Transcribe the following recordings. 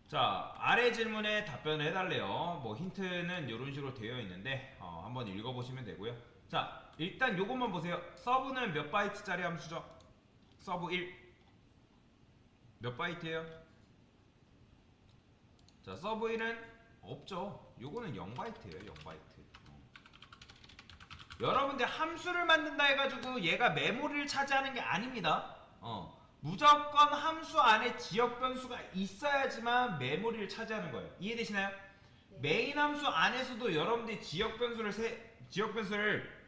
자, 아래 질문에 답변을 해달래요. 뭐 힌트는 이런 식으로 되어 있는데 한번 읽어보시면 되고요. 자, 일단 요것만 보세요. 서브는 몇 바이트짜리 함수죠? 서브 1. 몇 바이트예요? 자, 서브 1은 없죠. 요거는 0바이트예요. 0바이트. 여러분들 함수를 만든다 해가지고 얘가 메모리를 차지하는 게 아닙니다. 무조건 함수 안에 지역 변수가 있어야지만 메모리를 차지하는 거예요. 이해되시나요? 네. 메인 함수 안에서도 여러분들이 지역 변수를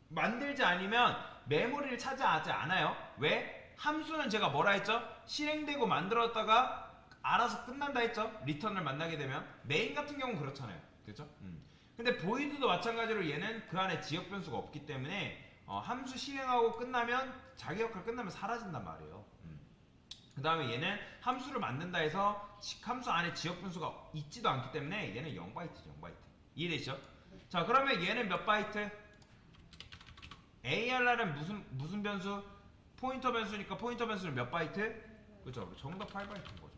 만들지 않으면 메모리를 차지하지 않아요. 왜? 함수는 제가 뭐라 했죠? 실행되고 만들었다가 알아서 끝난다 했죠? 리턴을 만나게 되면. 메인 같은 경우는 그렇잖아요. 그렇죠? 근데 보이드도 마찬가지로 얘는 그 안에 지역 변수가 없기 때문에 함수 실행하고 끝나면 자기 역할 끝나면 사라진단 말이에요. 그 다음에 얘는 함수를 만든다 해서 함수 안에 지역 변수가 있지도 않기 때문에 얘는 0바이트죠. 0바이트. 이해되시죠? 네. 자, 그러면 얘는 몇 바이트? ARR은 무슨 변수? 포인터 변수니까 포인터 변수는 몇 바이트? 그죠? 정답 8바이트인 거죠.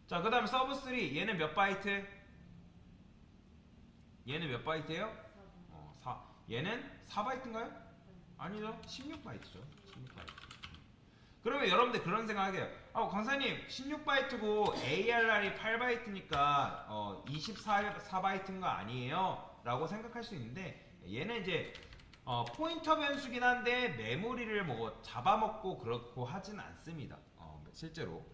자, 그 다음에 서브 3 얘는 몇 바이트? 얘는 몇 바이트예요? 4. 얘는 4바이트인가요? 아니죠. 16바이트죠. 16바이트. 그러면 여러분들 그런 생각하게요. 강사님 16바이트고 ARR이 8바이트니까 24바이트인 거 아니에요? 라고 생각할 수 있는데 얘는 이제 포인터 변수긴 한데 메모리를 뭐 잡아먹고 그렇고 하진 않습니다. 실제로.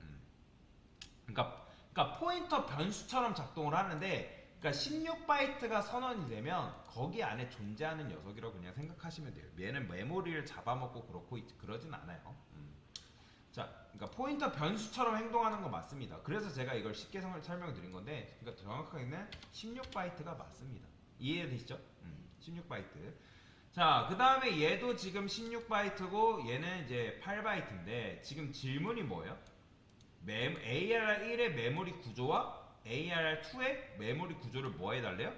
그러니까 포인터 변수처럼 작동을 하는데 그러니까 16바이트가 선언이 되면 거기 안에 존재하는 녀석이라고 그냥 생각하시면 돼요. 얘는 메모리를 잡아먹고 그렇고 그러진 않아요. 자, 그러니까 포인터 변수처럼 행동하는 건 맞습니다. 그래서 제가 이걸 쉽게 설명을 드린 건데, 그러니까 정확하게는 16바이트가 맞습니다. 이해되시죠? 16바이트. 자, 그 다음에 얘도 지금 16바이트고 얘는 이제 8바이트인데 지금 질문이 뭐예요? ARR1의 메모리 구조와 ARR2의 메모리 구조를 뭐 해달래요?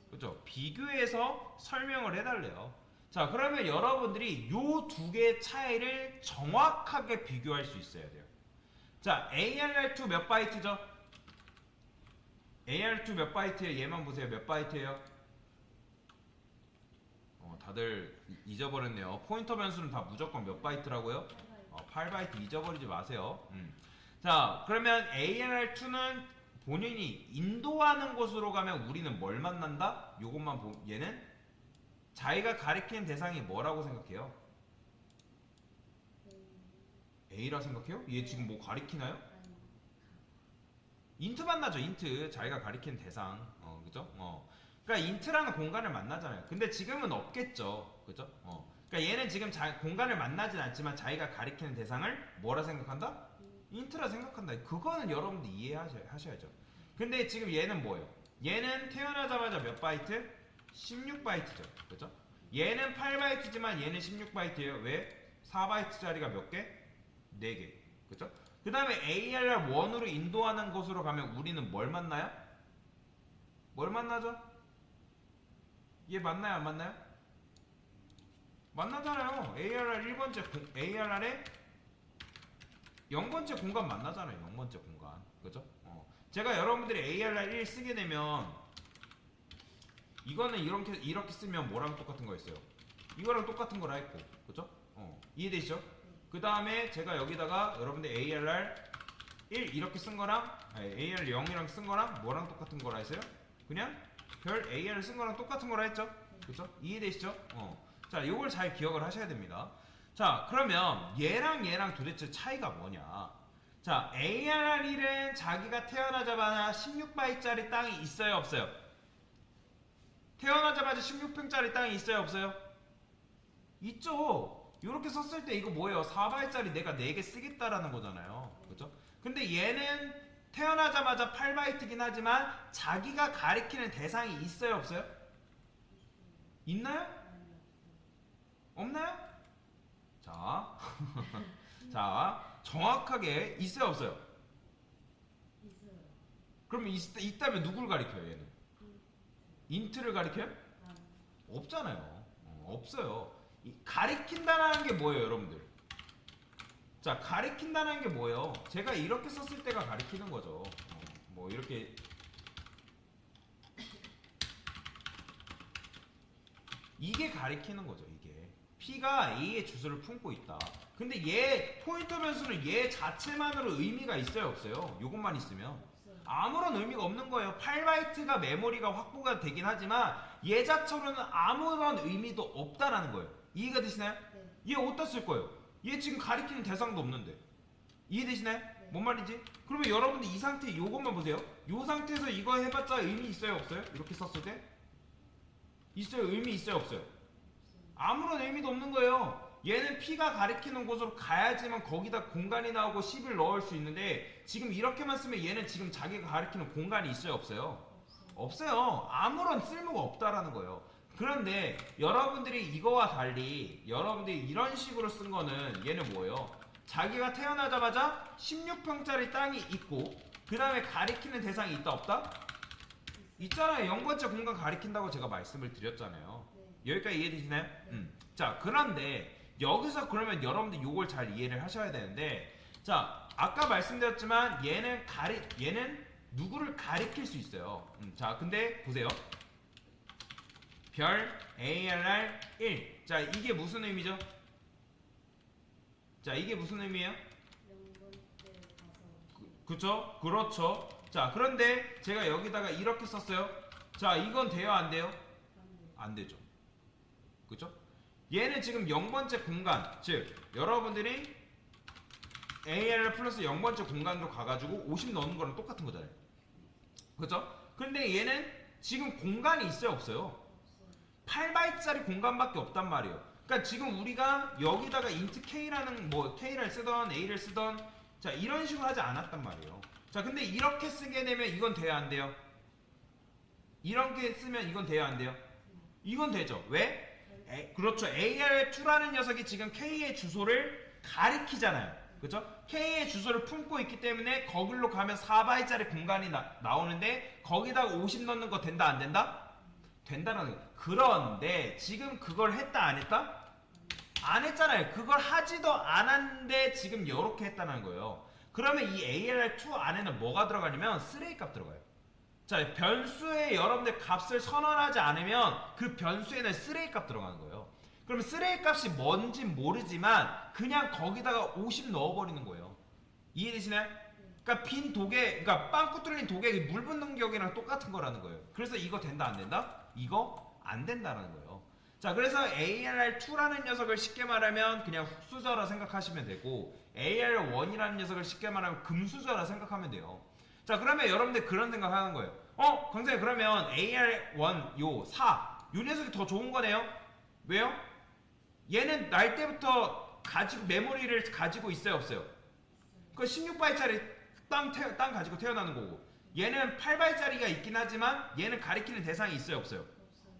그렇죠? 비교해서 설명을 해달래요. 자, 그러면 여러분들이 요 두 개의 차이를 정확하게 비교할 수 있어야 돼요. 자, ARR2 몇 바이트죠? ARR2 몇 바이트예요? 얘만 보세요. 몇 바이트예요? 다들 잊어버렸네요. 포인터 변수는 다 무조건 몇 바이트라고요? 8바이트 잊어버리지 마세요. 자, 그러면 ARR2는 본인이 인도하는 곳으로 가면 우리는 뭘 만난다? 요것만 얘는 자기가 가리키는 대상이 뭐라고 생각해요? A라 생각해요? 얘 지금 뭐 가리키나요? 인트 만나죠. 인트. 자기가 가리키는 대상. 그죠? 그러니까 인트라는 공간을 만나잖아요. 근데 지금은 없겠죠. 그죠? 그러니까 얘는 지금 공간을 만나진 않지만 자기가 가리키는 대상을 뭐라 생각한다? 인트라 생각한다. 그거는 여러분들 이해하셔야죠. 근데 지금 얘는 뭐예요? 얘는 태어나자마자 몇 바이트? 16바이트죠. 그죠? 얘는 8바이트지만 얘는 16바이트예요. 왜? 4바이트짜리가 몇 개? 4개. 그죠? 그 다음에 ARR1으로 인도하는 곳으로 가면 우리는 뭘 만나요? 뭘 만나죠? 얘 만나요? 안 만나요? 만나잖아요. ARR 1번째 ARR의 0번째 공간 만나잖아요. 0번째 공간. 그죠? 제가 여러분들이 ARR 1 쓰게 되면 이거는 이렇게 쓰면 뭐랑 똑같은 거였어요? 이거랑 똑같은 거라 했고. 그죠? 이해되시죠? 그 다음에 제가 여기다가 여러분들 ARR 1 이렇게 쓴 거랑 ARR 0이랑 쓴 거랑 뭐랑 똑같은 거라 했어요? 그냥 별 AR을 쓴 거랑 똑같은 거라 했죠? 그죠? 이해되시죠? 자, 요걸 잘 기억을 하셔야 됩니다. 자, 그러면 얘랑 도대체 차이가 뭐냐? 자, ARR1은 자기가 태어나자마자 16바이트짜리 땅이 있어요, 없어요? 태어나자마자 16평짜리 땅이 있어요, 없어요? 있죠. 이렇게 썼을 때 이거 뭐예요? 4바이트짜리 내가 4개 쓰겠다라는 거잖아요. 그죠? 근데 얘는 태어나자마자 8바이트긴 하지만 자기가 가리키는 대상이 있어요, 없어요? 있나요? 없나요? 자, 자, 정확하게 있어요, 없어요? 있어요. 그러면 있다면 누굴 가리켜요, 얘는? 인트를 가리켜요? 없잖아요. 없어요. 가리킨다는 게 뭐예요, 여러분들? 자, 가리킨다는 게 뭐예요? 제가 이렇게 썼을 때가 가리키는 거죠. 뭐 이렇게 이렇게 이게 가리키는 거죠. 이게 P가 A의 주소를 품고 있다. 근데 얘 포인터 변수는 얘 자체만으로 의미가 있어요, 없어요? 요것만 있으면 없어요. 아무런 의미가 없는 거예요. 8바이트가 메모리가 확보가 되긴 하지만 얘 자체로는 아무런 의미도 없다라는 거예요. 이해가 되시나요? 네. 얘 어디다 쓸 거예요? 얘 지금 가리키는 대상도 없는데. 이해되시나요? 네. 뭔 말인지? 그러면 여러분들 이 상태 요것만 보세요. 요 상태에서 이거 해봤자 의미 있어요, 없어요? 이렇게 썼을 때? 있어요, 의미 있어요, 없어요? 아무런 의미도 없는 거예요. 얘는 P가 가리키는 곳으로 가야지만 거기다 공간이 나오고 10을 넣을 수 있는데 지금 이렇게만 쓰면 얘는 지금 자기가 가리키는 공간이 있어요, 없어요? 없어요. 아무런 쓸모가 없다라는 거예요. 그런데 여러분들이 이거와 달리 여러분들이 이런 식으로 쓴 거는 얘는 뭐예요? 자기가 태어나자마자 16평짜리 땅이 있고 그 다음에 가리키는 대상이 있다 없다? 있잖아요. 0번째 공간 가리킨다고 제가 말씀을 드렸잖아요. 네. 여기까지 이해되시나요? 네. 자, 그런데 여기서 그러면 여러분들 요걸 잘 이해를 하셔야 되는데, 자, 아까 말씀드렸지만 얘는 누구를 가리킬 수 있어요. 자, 근데 보세요. 별 ARR 1. 자, 이게 무슨 의미죠? 자, 이게 무슨 의미예요? 0번째 가서 그쵸? 그렇죠. 자, 그런데 제가 여기다가 이렇게 썼어요. 자, 이건 돼요, 안 돼요? 반대. 안 되죠. 그죠? 얘는 지금 0번째 공간, 즉 여러분들이 AR 플러스 0번째 공간으로 가가지고 50 넣는 거랑 똑같은 거잖아요. 그죠? 근데 얘는 지금 공간이 있어요, 없어요? 없어요. 8바이트짜리 공간밖에 없단 말이에요. 그러니까 지금 우리가 여기다가 int k라는 뭐 k를 쓰던 a를 쓰던 자 이런 식으로 하지 않았단 말이에요. 자 근데 이렇게 쓰게 되면 이건 돼야 안 돼요? 이렇게 쓰면 이건 돼야 안 돼요? 이건 되죠. 왜? 그렇죠. AR2라는 녀석이 지금 K의 주소를 가리키잖아요. 그죠? K의 주소를 품고 있기 때문에 거길로 가면 4바이트짜리 공간이 나오는데 거기다가 50 넣는 거 된다 안 된다? 된다라는 거예요. 그런데 지금 그걸 했다 안 했다? 안 했잖아요. 그걸 하지도 않았는데 지금 이렇게 했다는 거예요. 그러면 이 AR2 안에는 뭐가 들어가냐면 쓰레기 값 들어가요. 자, 변수에 여러분들 값을 선언하지 않으면 그 변수에는 쓰레기 값 들어가는 거예요. 그러면 쓰레기 값이 뭔진 모르지만 그냥 거기다가 50 넣어버리는 거예요. 이해되시나요? 그러니까 빈 독에, 그러니까 빵꾸 뚫린 독에 물 붓는 격이랑 똑같은 거라는 거예요. 그래서 이거 된다 안 된다? 이거 안 된다라는 거예요. 자, 그래서 AR2라는 녀석을 쉽게 말하면 그냥 흙수저라 생각하시면 되고 AR1이라는 녀석을 쉽게 말하면 금수저라 생각하면 돼요. 자, 그러면 여러분들 그런 생각하는 거예요. 강사님 그러면 AR1 요 4, 요 녀석이 더 좋은 거네요. 왜요? 얘는 날 때부터 가지고 메모리를 가지고 있어요, 없어요? 그 16바이트짜리 땅 가지고 태어나는 거고 얘는 8바이트짜리가 있긴 하지만 얘는 가리키는 대상이 있어요, 없어요?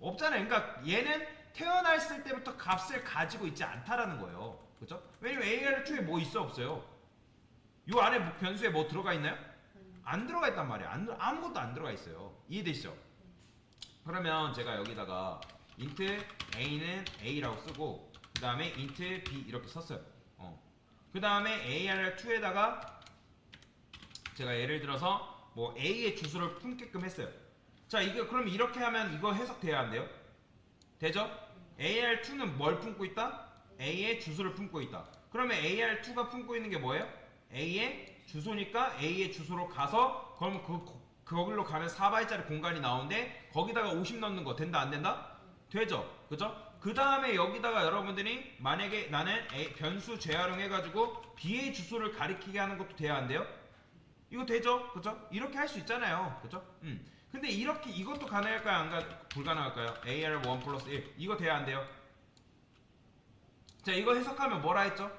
없잖아요. 그러니까 얘는 태어났을 때부터 값을 가지고 있지 않다라는 거예요. 그죠? 왜냐면 AR2에 뭐 있어, 없어요? 요 안에 변수에 뭐 들어가 있나요? 안 들어가 있단 말이에요. 아무것도 안 들어가 있어요. 이해되시죠? 그러면 제가 여기다가 int a는 a라고 쓰고 그 다음에 int b 이렇게 썼어요. 그 다음에 AR2에다가 제가 예를 들어서 뭐 a의 주소를 품게끔 했어요. 자, 이거 그럼 이렇게 하면 이거 해석돼야 안 돼요? 되죠? AR2는 뭘 품고 있다? a의 주소를 품고 있다. 그러면 AR2가 품고 있는 게 뭐예요? a의 주소니까 A의 주소로 가서 그럼 거길로 가면 4바이트짜리 공간이 나오는데 거기다가 50 넣는 거 된다 안 된다? 되죠. 그죠? 그 다음에 여기다가 여러분들이 만약에 나는 변수 재활용해가지고 B의 주소를 가리키게 하는 것도 돼야 안 돼요? 이거 되죠? 그죠? 이렇게 할 수 있잖아요. 그죠? 근데 이렇게 이것도 가능할까요? 불가능할까요? AR1 플러스 1 이거 돼야 안 돼요? 자, 이거 해석하면 뭐라 했죠?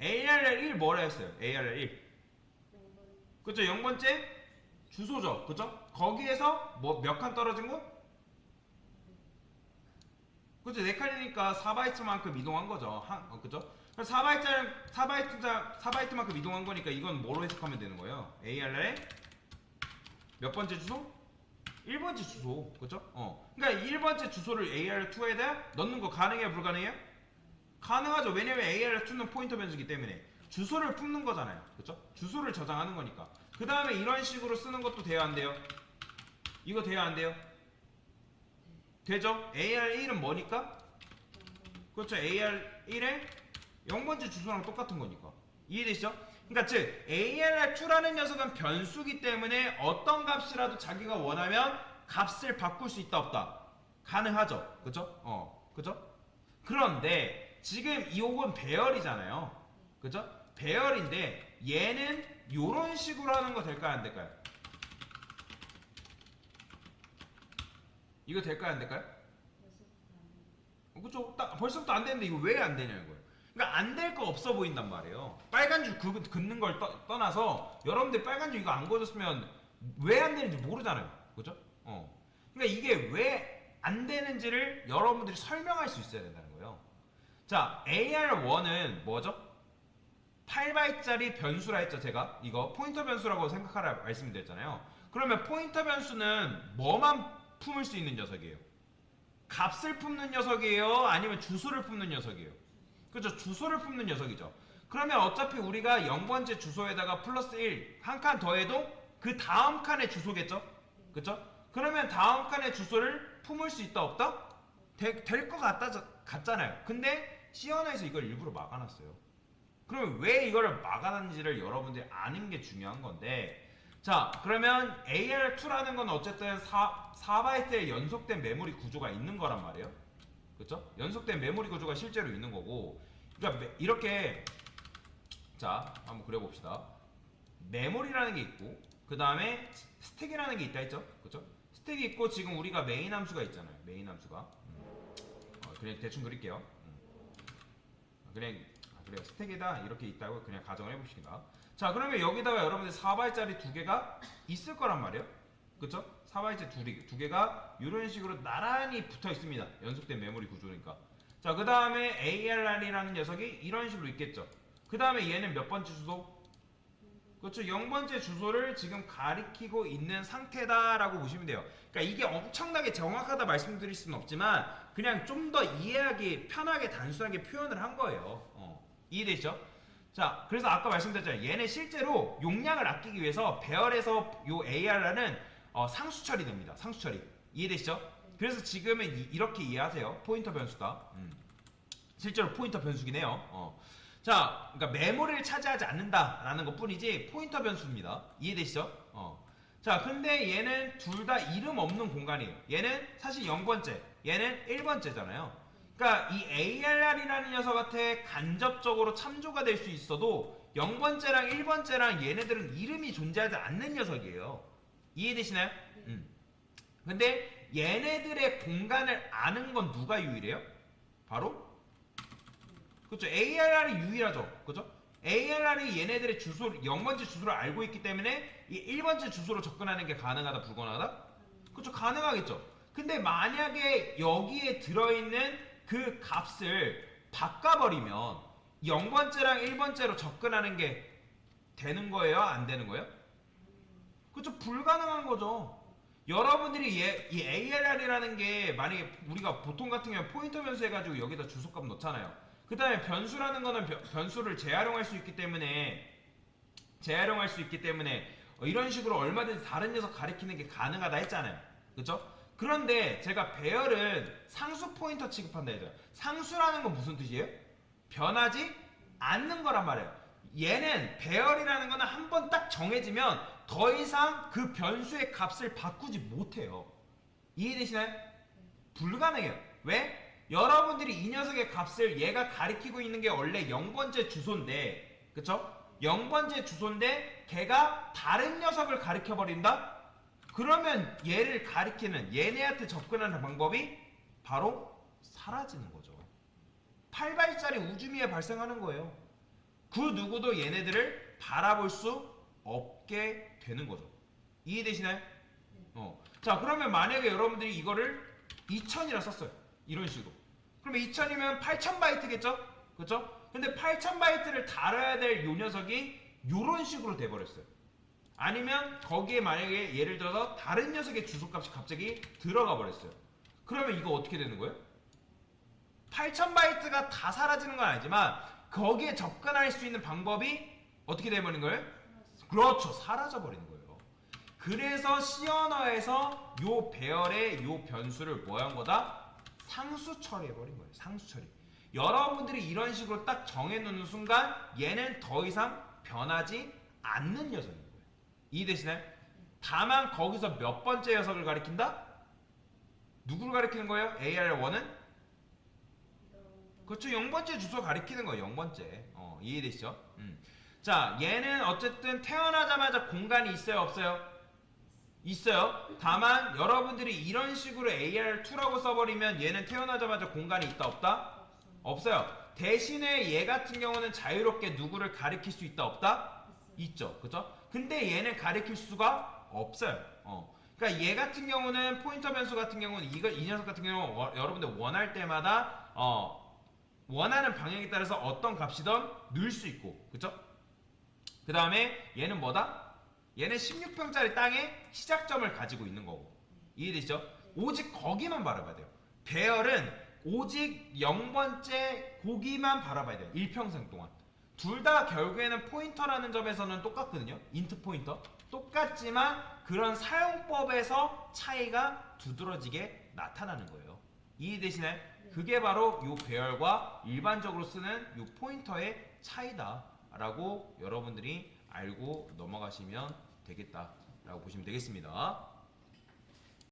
ARR1 뭐라 했어요? ARR1 그죠? 0번째 주소죠. 그죠? 거기에서 뭐 몇 칸 떨어진 거? 그죠? 4칸이니까 4바이트만큼 이동한 거죠. 그죠? 4바이트만큼 이동한 거니까 이건 뭐로 해석하면 되는 거예요? ARR의 몇 번째 주소? 1번째 주소. 그죠? 그러니까 1번째 주소를 AR2에다 넣는 거 가능해요? 불가능해요? 가능하죠. 왜냐면 AR2는 포인터 변수이기 때문에 주소를 품는 거잖아요. 그렇죠? 주소를 저장하는 거니까. 그 다음에 이런 식으로 쓰는 것도 돼요 안 돼요? 이거 돼요 안 돼요? 되죠? AR1은 뭐니까? 그렇죠. AR1의 0번째 주소랑 똑같은 거니까. 이해되시죠? 그러니까 즉 ARR2라는 녀석은 변수기 때문에 어떤 값이라도 자기가 원하면 값을 바꿀 수 있다 없다? 가능하죠. 그죠? 그죠? 그런데 지금 이건 배열이잖아요. 그죠? 배열인데 얘는 요런 식으로 하는 거 될까요 안 될까요? 이거 될까요 안 될까요? 그쵸? 벌써부터 안 되는데 이거 왜 안 되냐 이거예요. 그러니까 안 될 거 없어 보인단 말이에요. 빨간 줄 긋는 걸 떠나서 여러분들 빨간 줄 이거 안 긋었으면 왜 안 되는지 모르잖아요. 그죠? 그러니까 이게 왜 안 되는지를 여러분들이 설명할 수 있어야 된다는 거예요. 자, AR1은 뭐죠? 8바이트짜리 변수라 했죠, 제가. 이거 포인터 변수라고 생각하라 말씀드렸잖아요. 그러면 포인터 변수는 뭐만 품을 수 있는 녀석이에요? 값을 품는 녀석이에요? 아니면 주소를 품는 녀석이에요? 그죠? 주소를 품는 녀석이죠. 그러면 어차피 우리가 0번째 주소에다가 플러스 1 한 칸 더해도 그 다음 칸의 주소겠죠? 그죠? 그러면 다음 칸의 주소를 품을 수 있다 없다? 될 것 같잖아요. 근데 시연에서 이걸 일부러 막아놨어요. 그러면 왜 이걸 막아놨는지를 여러분들이 아는 게 중요한 건데, 자, 그러면 AR2라는 건 어쨌든 4바이트의 연속된 메모리 구조가 있는 거란 말이에요. 그쵸? 연속된 메모리 구조가 실제로 있는 거고, 그러니까 이렇게, 자, 한번 그려봅시다. 메모리라는 게 있고, 그 다음에 스택이라는 게 있다 했죠? 그쵸? 스택이 있고, 지금 우리가 메인 함수가 있잖아요. 메인 함수가. 그냥 대충 그릴게요. 그냥, 그래요. 스택에다 이렇게 있다고 그냥 가정을 해봅시다. 자, 그러면 여기다가 여러분들 4바이트짜리 두 개가 있을 거란 말이에요. 그쵸? 4바이트 두 개가 이런 식으로 나란히 붙어 있습니다. 연속된 메모리 구조니까. 자, 그 다음에 ARR이라는 녀석이 이런 식으로 있겠죠. 그 다음에 얘는 몇 번째 주소? 그렇죠. 0번째 주소를 지금 가리키고 있는 상태다라고 보시면 돼요. 그러니까 이게 엄청나게 정확하다 말씀드릴 수는 없지만 그냥 좀 더 이해하기 편하게 단순하게 표현을 한 거예요. 이해되시죠? 자, 그래서 아까 말씀드렸잖아요. 얘네 실제로 용량을 아끼기 위해서 배열에서 요 ARR은 상수 처리됩니다. 상수 처리. 이해되시죠? 그래서 지금은 이렇게 이해하세요. 포인터 변수다. 실제로 포인터 변수긴 해요. 자, 그러니까 메모리를 차지하지 않는다라는 것 뿐이지 포인터 변수입니다. 이해되시죠? 자, 근데 얘는 둘 다 이름 없는 공간이에요. 얘는 사실 0번째, 얘는 1번째잖아요. 그러니까 이 ARR이라는 녀석한테 간접적으로 참조가 될 수 있어도 0번째랑 1번째랑 얘네들은 이름이 존재하지 않는 녀석이에요. 이해되시나요? 근데 얘네들의 공간을 아는 건 누가 유일해요? 바로 그렇죠. ARR이 유일하죠. 그렇죠? ARR이 얘네들의 주소 0번째 주소를 알고 있기 때문에 이 1번째 주소로 접근하는 게 가능하다 불가능하다? 그렇죠. 가능하겠죠. 근데 만약에 여기에 들어있는 그 값을 바꿔버리면 0번째랑 1번째로 접근하는 게 되는 거예요? 안 되는 거예요? 그렇죠. 불가능한 거죠. 여러분들이 이 ARR이라는 게 만약에 우리가 보통 같은 경우는 포인터 변수 해가지고 여기다 주소값 넣잖아요. 그 다음에 변수라는 거는 변수를 재활용할 수 있기 때문에 이런 식으로 얼마든지 다른 녀석 가리키는 게 가능하다 했잖아요. 그쵸? 그런데 제가 배열은 상수 포인터 취급한다 했잖아요. 상수라는 건 무슨 뜻이에요? 변하지 않는 거란 말이에요. 얘는 배열이라는 거는 한 번 딱 정해지면 더 이상 그 변수의 값을 바꾸지 못해요. 이해되시나요? 불가능해요. 왜? 여러분들이 이 녀석의 값을 얘가 가리키고 있는 게 원래 0번째 주소인데, 그쵸? 0번째 주소인데 걔가 다른 녀석을 가리켜버린다? 그러면 얘를 가리키는 얘네한테 접근하는 방법이 바로 사라지는 거죠. 8바이트짜리 우주미에 발생하는 거예요. 그 누구도 얘네들을 바라볼 수 없게 되는 거죠. 이해되시나요? 자, 그러면 만약에 여러분들이 이거를 2000이라 썼어요. 이런 식으로. 그러면 2000이면 8000바이트겠죠? 그쵸? 근데 8000바이트를 다뤄야 될 요 녀석이 요런 식으로 돼버렸어요. 아니면 거기에 만약에 예를 들어서 다른 녀석의 주소값이 갑자기 들어가 버렸어요. 그러면 이거 어떻게 되는 거예요? 8000바이트가 다 사라지는 건 아니지만 거기에 접근할 수 있는 방법이 어떻게 되버린 거예요? 그렇죠. 사라져 버리는 거예요. 그래서 C 언어에서 요 배열의 요 변수를 뭐 한 거다? 상수 처리해 버린 거예요. 상수 처리. 여러분들이 이런 식으로 딱 정해 놓는 순간 얘는 더 이상 변하지 않는 녀석인 거예요. 이해되시나요? 다만 거기서 몇 번째 녀석을 가리킨다? 누구를 가리키는 거예요? AR1은? 그렇죠. 0번째 주소 가리키는 거예요. 0번째. 이해되시죠? 자, 얘는 어쨌든 태어나자마자 공간이 있어요? 없어요? 있어요. 다만 여러분들이 이런 식으로 AR2라고 써버리면 얘는 태어나자마자 공간이 있다 없다? 없어요. 대신에 얘 같은 경우는 자유롭게 누구를 가리킬 수 있다 없다? 있죠. 그죠? 근데 얘는 가리킬 수가 없어요. 그러니까 얘 같은 경우는 포인터 변수 같은 경우는 이 녀석 같은 경우는 여러분들 원할 때마다 원하는 방향에 따라서 어떤 값이든 넣을 수 있고, 그쵸? 그 다음에 얘는 뭐다? 얘는 16평짜리 땅에 시작점을 가지고 있는 거고. 이해되시죠? 오직 거기만 바라봐야 돼요. 배열은 오직 0번째 고기만 바라봐야 돼요. 일평생 동안. 둘 다 결국에는 포인터라는 점에서는 똑같거든요. 인트 포인터. 똑같지만 그런 사용법에서 차이가 두드러지게 나타나는 거예요. 이해되시나요? 그게 바로 이 배열과 일반적으로 쓰는 이 포인터의 차이다라고 여러분들이 알고 넘어가시면 되겠다라고 보시면 되겠습니다.